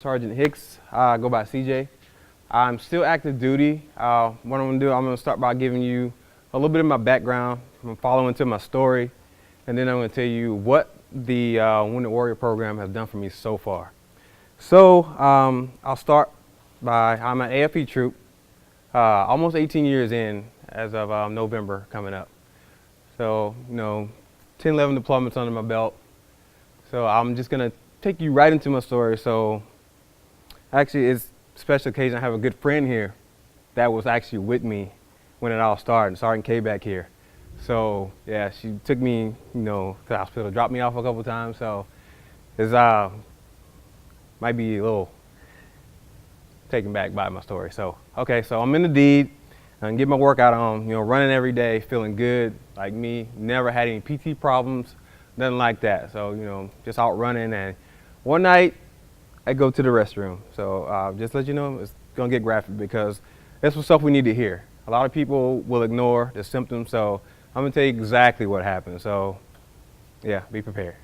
Sergeant Hicks. I go by CJ. I'm still active duty. What I'm going to do, I'm going to start by giving you a little bit of my background. I'm following into my story, and then I'm going to tell you what the Wounded Warrior program has done for me so far. So I'll start by, I'm an AFE troop, almost 18 years in as of November coming up. So, 10, 11 deployments under my belt. So I'm just going to take you right into my story. So actually, it's a special occasion. I have a good friend here that was actually with me when it all started, Sergeant K back here. So yeah, she took me, to the hospital, dropped me off a couple times. So it's might be a little taken back by my story. So okay, so I'm in the deed and get my workout on. Running every day, feeling good, like me. Never had any PT problems, nothing like that. So just out running. And one night, I go to the restroom. So just to let you know, it's gonna get graphic because that's some stuff we need to hear. A lot of people will ignore the symptoms, so I'm gonna tell you exactly what happened. So yeah, be prepared.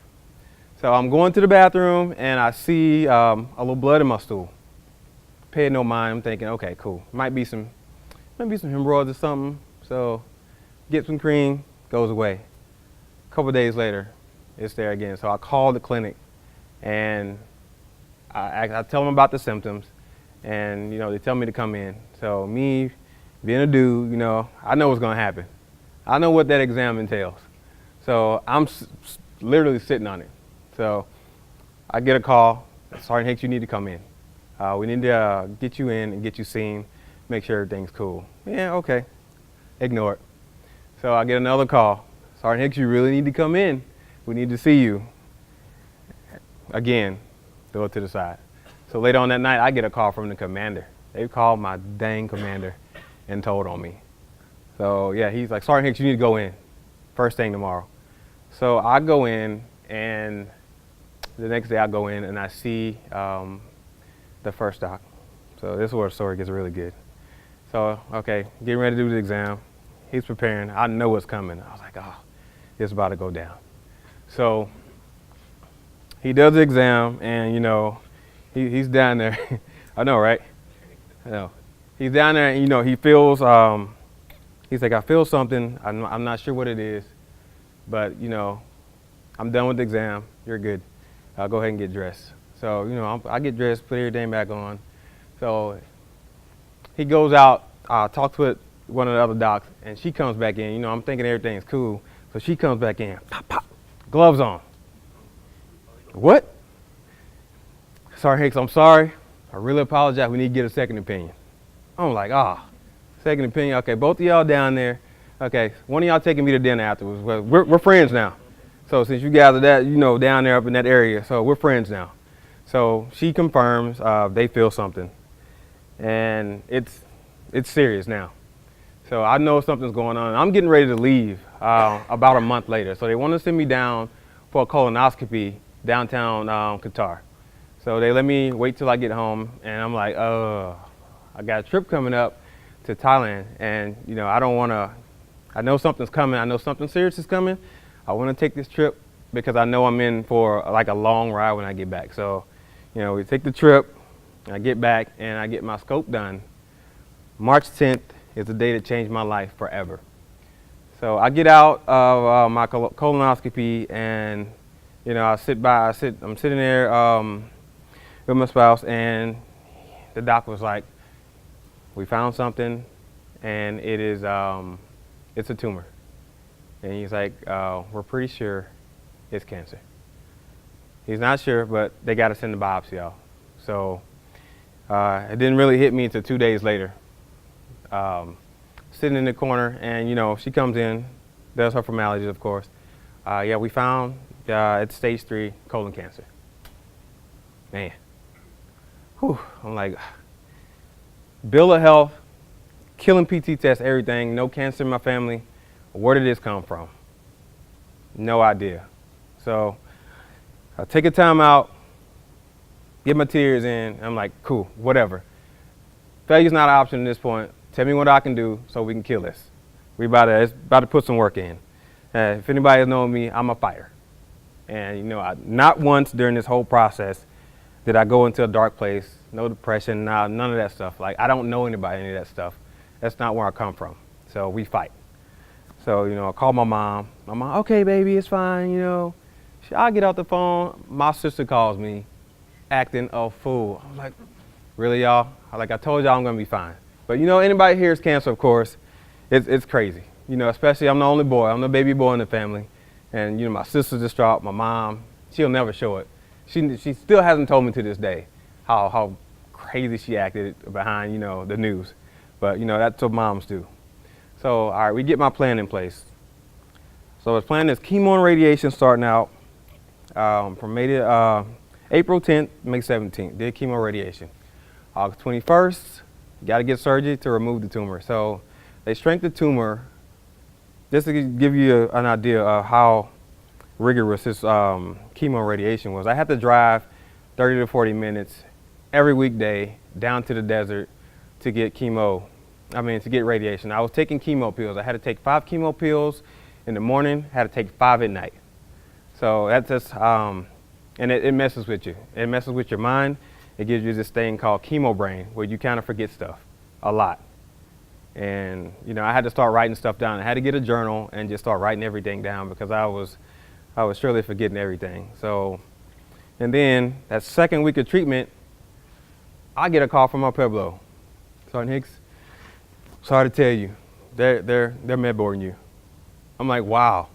So I'm going to the bathroom and I see a little blood in my stool. Paying no mind, I'm thinking, okay, cool. Might be some hemorrhoids or something. So get some cream, goes away. A couple days later, it's there again. So I call the clinic and I tell them about the symptoms, and they tell me to come in. So me, being a dude, I know what's gonna happen. I know what that exam entails. So I'm literally sitting on it. So I get a call, Sergeant Hicks, you need to come in. We need to get you in and get you seen, make sure everything's cool. Yeah, okay. Ignore it. So I get another call, Sergeant Hicks, you really need to come in. We need to see you. Again, throw it to the side. So later on that night, I get a call from the commander. They called my dang commander and told on me. So yeah, he's like, Sergeant Hicks, you need to go in first thing tomorrow. So I go in, and the next day I go in and I see the first doc. So this is where the story gets really good. So, okay, getting ready to do the exam. He's preparing. I know what's coming. I was like, oh, it's about to go down. So he does the exam, and he's down there. I know, right? I know. He's down there, and he feels. He's like, I feel something. I'm not sure what it is, but I'm done with the exam. You're good. I'll go ahead and get dressed. So I get dressed, put everything back on. So he goes out, talks with one of the other docs, and she comes back in. I'm thinking everything's cool. So she comes back in, pop, pop, gloves on. What? Sergeant Hicks, I'm sorry. I really apologize. We need to get a second opinion. I'm like, second opinion. Okay, both of y'all down there. Okay, one of y'all taking me to dinner afterwards. Well, we're friends now. So since you guys are that, down there up in that area, so we're friends now. So she confirms they feel something, and it's serious now. So I know something's going on. I'm getting ready to leave about a month later. So they want to send me down for a colonoscopy downtown Qatar. So they let me wait till I get home, and I'm like, I got a trip coming up to Thailand, and I don't want to. I know something's coming. I know something serious is coming. I want to take this trip because I know I'm in for like a long ride when I get back. So, we take the trip. I get back and I get my scope done. March 10th is the day that changed my life forever. So I get out of my colonoscopy, and I'm sitting there with my spouse, and the doc was like, we found something, and it is it's a tumor. And he's like, we're pretty sure it's cancer. He's not sure, but they got to send the biopsy out. So it didn't really hit me until 2 days later. Sitting in the corner, and she comes in, does her formalities, of course. Yeah, we found it's stage 3 colon cancer. Man, whew, I'm like, bill of health, killing PT test, everything, no cancer in my family. Where did this come from? No idea. So I take a time out, get my tears in. I'm like, cool, whatever. Failure's not an option at this point. Tell me what I can do so we can kill this. It's about to put some work in. If anybody has known me, I'm a fighter. And not once during this whole process Did I go into a dark place? No depression, nah, none of that stuff. Like, I don't know anybody, any of that stuff. That's not where I come from. So we fight. So, I call my mom. My mom, okay, baby, it's fine, I get off the phone. My sister calls me acting a fool. I'm like, really, y'all? I told y'all I'm going to be fine. But, anybody here is cancer, of course. It's crazy. Especially I'm the only boy. I'm the baby boy in the family. And, my sister's distraught. My mom, she'll never show it. She still hasn't told me to this day how crazy she acted behind, the news. But, that's what moms do. So, all right, we get my plan in place. So the plan is chemo and radiation starting out from April 10th, May 17th. Did chemo radiation. August 21st, got to get surgery to remove the tumor. So they shrank the tumor. Just to give you an idea of how rigorous this chemo radiation was. I had to drive 30 to 40 minutes every weekday down to the desert to get to get radiation. I was taking chemo pills. I had to take 5 chemo pills in the morning, had to take 5 at night. So that's just, and it messes with you. It messes with your mind. It gives you this thing called chemo brain where you kind of forget stuff a lot. And, I had to start writing stuff down. I had to get a journal and just start writing everything down because I was surely forgetting everything. So, and then that second week of treatment, I get a call from my Pueblo. Sergeant Hicks, sorry to tell you, they're med-boarding you. I'm like, wow.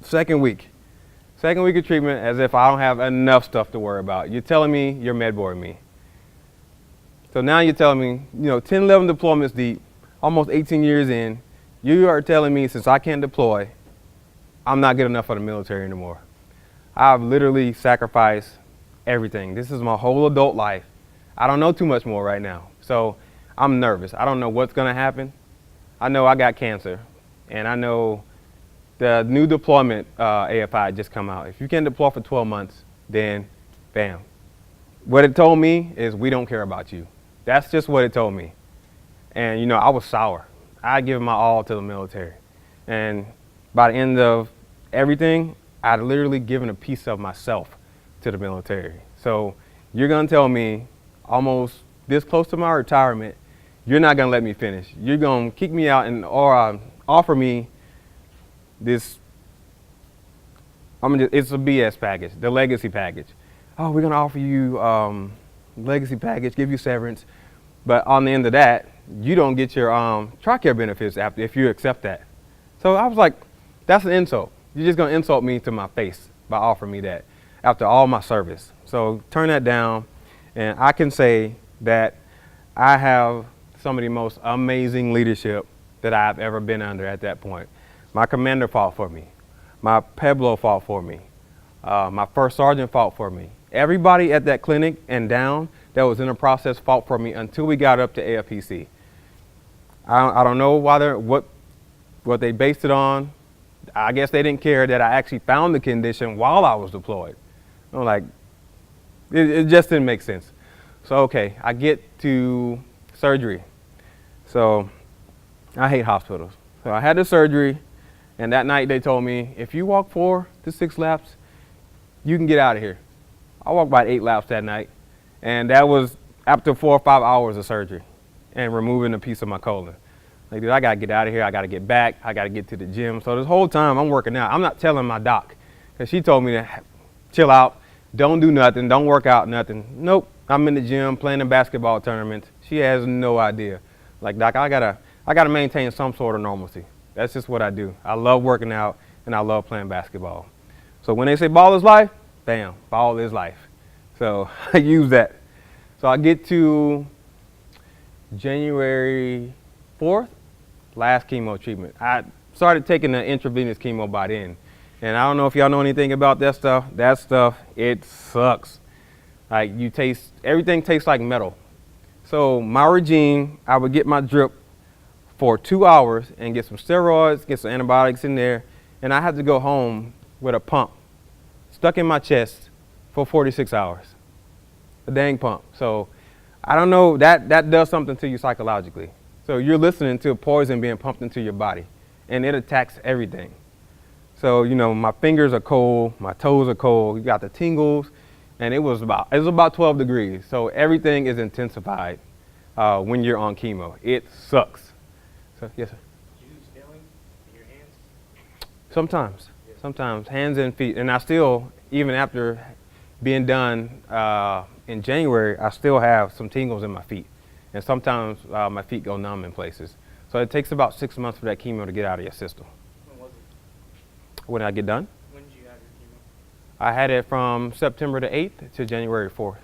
Second week of treatment, as if I don't have enough stuff to worry about. You're telling me you're med-boarding me. So now you're telling me, 10, 11 deployments deep, almost 18 years in, you are telling me since I can't deploy, I'm not good enough for the military anymore. I've literally sacrificed everything. This is my whole adult life. I don't know too much more right now. So I'm nervous. I don't know what's going to happen. I know I got cancer, and I know the new deployment AFI just come out. If you can deploy for 12 months, then bam. What it told me is we don't care about you. That's just what it told me. And, I was sour. I give my all to the military. And by the end of everything, I'd literally given a piece of myself to the military. So you're going to tell me almost this close to my retirement, you're not going to let me finish. You're going to kick me out or offer me this, it's a BS package, the legacy package. Oh, we're going to offer you legacy package, give you severance. But on the end of that, you don't get your TRICARE benefits if you accept that. So I was like, that's an insult. You're just going to insult me to my face by offering me that after all my service. So turn that down. And I can say that I have some of the most amazing leadership that I've ever been under at that point. My commander fought for me. My Pueblo fought for me. My first sergeant fought for me. Everybody at that clinic and down that was in the process fought for me until we got up to AFPC. I don't know what they based it on. I guess they didn't care that I actually found the condition while I was deployed. I'm like, it just didn't make sense. So, okay, I get to surgery. So I hate hospitals. So I had the surgery, and that night they told me, if you walk 4 to 6 laps, you can get out of here. I walked about 8 laps that night, and that was after 4 or 5 hours of surgery and removing a piece of my colon. Like, dude, I got to get out of here. I got to get back. I got to get to the gym. So this whole time I'm working out. I'm not telling my doc because she told me to chill out, don't do nothing, don't work out, nothing. Nope, I'm in the gym playing in basketball tournaments. She has no idea. Like, doc, I gotta maintain some sort of normalcy. That's just what I do. I love working out and I love playing basketball. So when they say ball is life, bam, ball is life. So I use that. So I get to January 4th, last chemo treatment. I started taking the intravenous chemo by then. And I don't know if y'all know anything about that stuff. That stuff, it sucks. Like, everything tastes like metal. So my regime, I would get my drip for 2 hours and get some steroids, get some antibiotics in there, and I had to go home with a pump stuck in my chest for 46 hours. A dang pump. So I don't know, that does something to you psychologically. So you're listening to poison being pumped into your body, and it attacks everything. So, my fingers are cold, my toes are cold, you got the tingles, and it was about 12 degrees. So everything is intensified when you're on chemo. It sucks. So yes, sir. Do you do scaling in your hands? Sometimes hands and feet, and I still, even after being done in January, I still have some tingles in my feet, and sometimes my feet go numb in places. So it takes about 6 months for that chemo to get out of your system. When was it? When did I get done? When did you have your chemo? I had it from September the 8th to January 4th.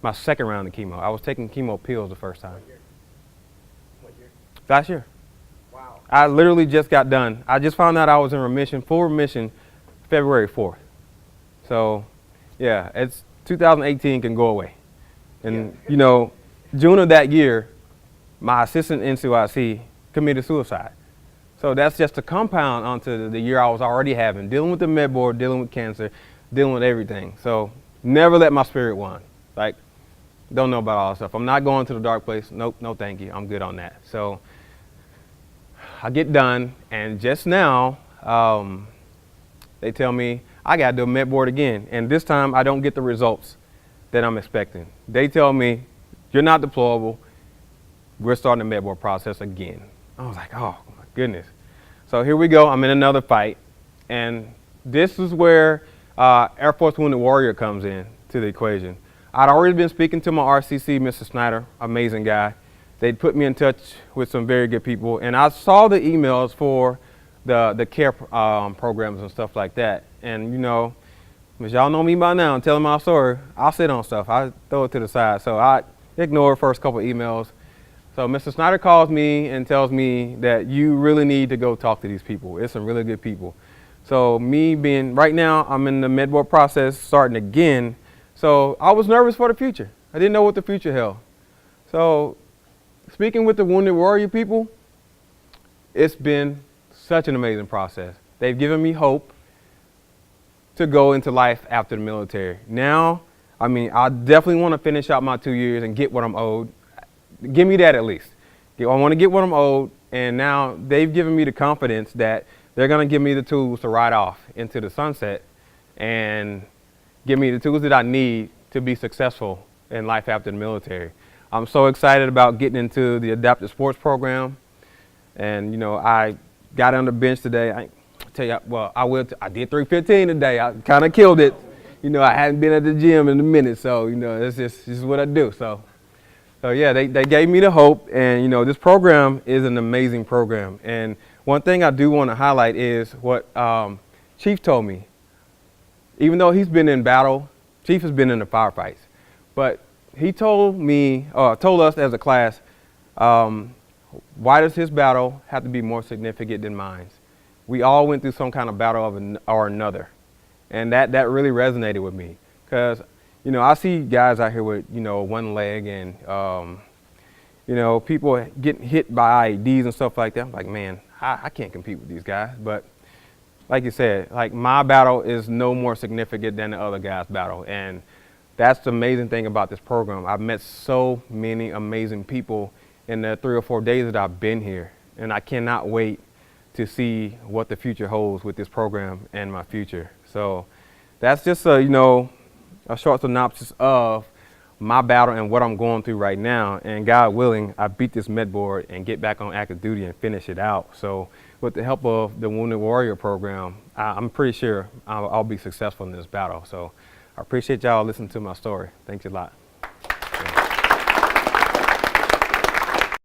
My second round of chemo. I was taking chemo pills the first time. What year? What year? Last year. Wow. I literally just got done. I just found out I was in remission, full remission, February 4th. So, yeah, it's 2018 can go away. And, you know, June of that year, my assistant NCYC committed suicide. So that's just a compound onto the year I was already having, dealing with the med board, dealing with cancer, dealing with everything. So never let my spirit run. Like, don't know about all that stuff. I'm not going to the dark place. Nope, no thank you. I'm good on that. So I get done, and just now they tell me I got to do a med board again. And this time I don't get the results that I'm expecting. They tell me, you're not deployable. We're starting the med board process again. I was like, oh my goodness. So here we go. I'm in another fight. And this is where Air Force Wounded Warrior comes in to the equation. I'd already been speaking to my RCC, Mr. Snyder, amazing guy. They'd put me in touch with some very good people. And I saw the emails for the care programs and stuff like that. And, you know, as y'all know me by now and telling my story, I'll sit on stuff. I throw it to the side. So I ignore the first couple emails. So Mr. Snyder calls me and tells me that you really need to go talk to these people. It's some really good people. So me being, right now, I'm in the med board process, starting again. So I was nervous for the future. I didn't know what the future held. So speaking with the Wounded Warrior people, it's been such an amazing process. They've given me hope to go into life after the military. Now, I mean, I definitely want to finish out my 2 years and get what I'm owed. Give me that at least. I want to get what I'm owed, and now they've given me the confidence that they're going to give me the tools to ride off into the sunset and give me the tools that I need to be successful in life after the military. I'm so excited about getting into the adaptive sports program, and you know, I got on the bench today. I tell you, well, I did 315 today. I kind of killed it. You know, I hadn't been at the gym in a minute, so you know, this is what I do. So yeah, they gave me the hope, and you know, this program is an amazing program. And one thing I do want to highlight is what Chief told me. Even though he's been in battle, Chief has been in the firefights, but he told us as a class, why does his battle have to be more significant than mine? We all went through some kind of battle or another, and that really resonated with me, because you know, I see guys out here with, you know, one leg and, you know, people getting hit by IEDs and stuff like that. I'm like, man, I can't compete with these guys. But like you said, like my battle is no more significant than the other guy's battle. And that's the amazing thing about this program. I've met so many amazing people in the 3 or 4 days that I've been here. And I cannot wait to see what the future holds with this program and my future. So that's just you know, a short synopsis of my battle and what I'm going through right now. And God willing, I beat this med board and get back on active duty and finish it out. So with the help of the Wounded Warrior program, I'm pretty sure I'll be successful in this battle. So I appreciate y'all listening to my story. Thanks a lot.